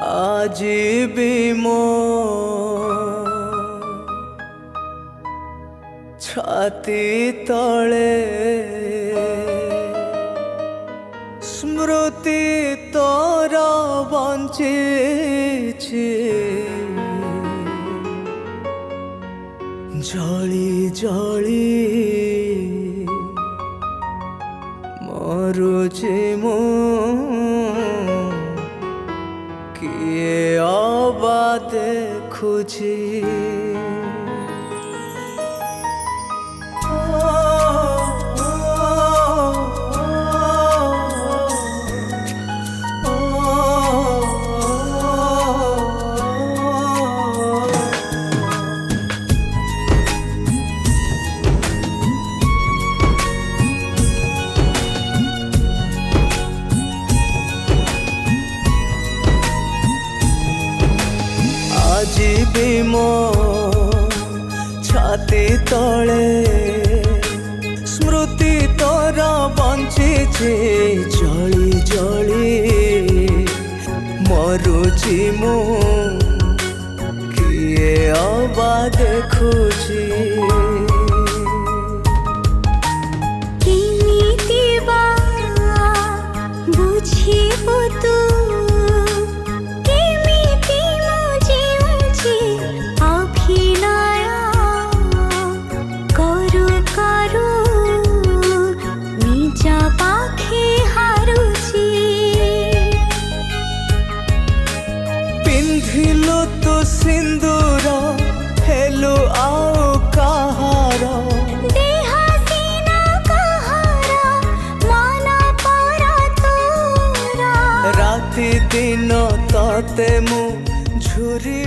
आज भी मो छाती तले स्मृति तोरा बंचिछि जली जली मरुछि मु किए अबा देखुछि आज भी मो छाती तले स्मृति तोरा बंचिछि जली जली मरुछि मु किए अबा देखुछि पिंधिलु तो सिंदूर हेलु आओ कहार देहा सीना कहार मन परा तोरा राति दिन तते मु झुरी